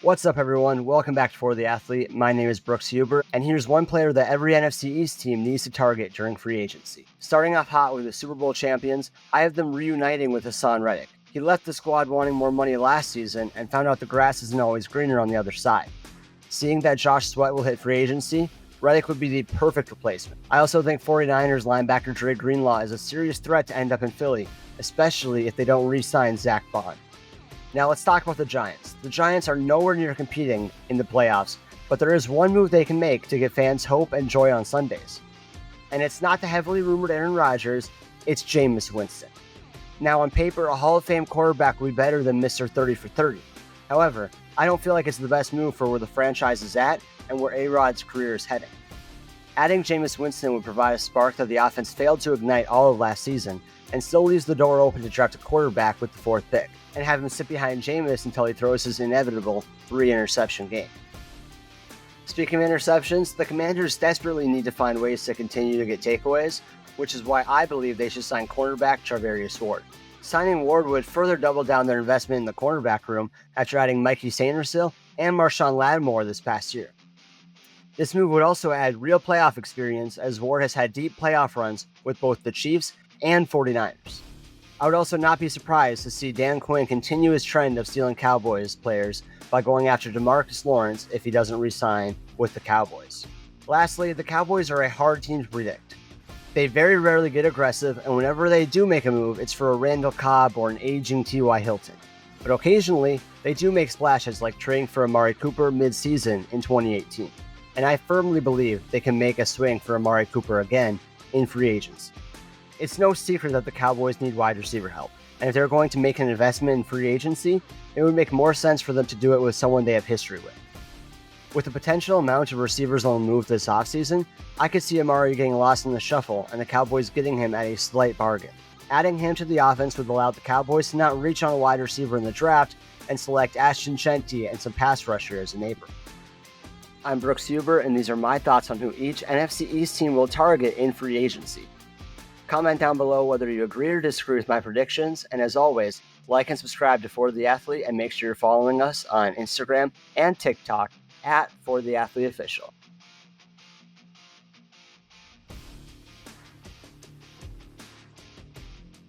What's up, everyone? Welcome back to For the Athlete. My name is Brooks Huber, and here's one player that every NFC East team needs to target during free agency. Starting off hot with the Super Bowl champions, I have them reuniting with Haason Reddick. He left the squad wanting more money last season and found out the grass isn't always greener on the other side. Seeing that Josh Sweat will hit free agency, Reddick would be the perfect replacement. I also think 49ers linebacker Dre Greenlaw is a serious threat to end up in Philly, especially if they don't re-sign Zach Bond. Now let's talk about the Giants. The Giants are nowhere near competing in the playoffs, but there is one move they can make to give fans hope and joy on Sundays. And it's not the heavily rumored Aaron Rodgers, it's Jameis Winston. Now on paper, a Hall of Fame quarterback would be better than Mr. 30 for 30. However, I don't feel like it's the best move for where the franchise is at and where A-Rod's career is heading. Adding Jameis Winston would provide a spark that the offense failed to ignite all of last season and still leaves the door open to draft a quarterback with the fourth pick and have him sit behind Jameis until he throws his inevitable 3-interception game. Speaking of interceptions, the Commanders desperately need to find ways to continue to get takeaways, which is why I believe they should sign cornerback Charvarius Ward. Signing Ward would further double down their investment in the cornerback room after adding Mikey Sainristil and Marshawn Lattimore this past year. This move would also add real playoff experience, as Ward has had deep playoff runs with both the Chiefs and 49ers. I would also not be surprised to see Dan Quinn continue his trend of stealing Cowboys players by going after DeMarcus Lawrence if he doesn't re-sign with the Cowboys. Lastly, the Cowboys are a hard team to predict. They very rarely get aggressive, and whenever they do make a move, it's for a Randall Cobb or an aging T.Y. Hilton. But occasionally, they do make splashes like trading for Amari Cooper mid-season in 2018. And I firmly believe they can make a swing for Amari Cooper again in free agency. It's no secret that the Cowboys need wide receiver help, and if they're going to make an investment in free agency, it would make more sense for them to do it with someone they have history with. With the potential amount of receivers on the move this offseason, I could see Amari getting lost in the shuffle and the Cowboys getting him at a slight bargain. Adding him to the offense would allow the Cowboys to not reach on a wide receiver in the draft and select Ashton Shenty and some pass rusher as a neighbor. I'm Brooks Huber, and these are my thoughts on who each NFC East team will target in free agency. Comment down below whether you agree or disagree with my predictions, and as always, like and subscribe to For the Athlete, and make sure you're following us on Instagram and TikTok at For the Athlete Official.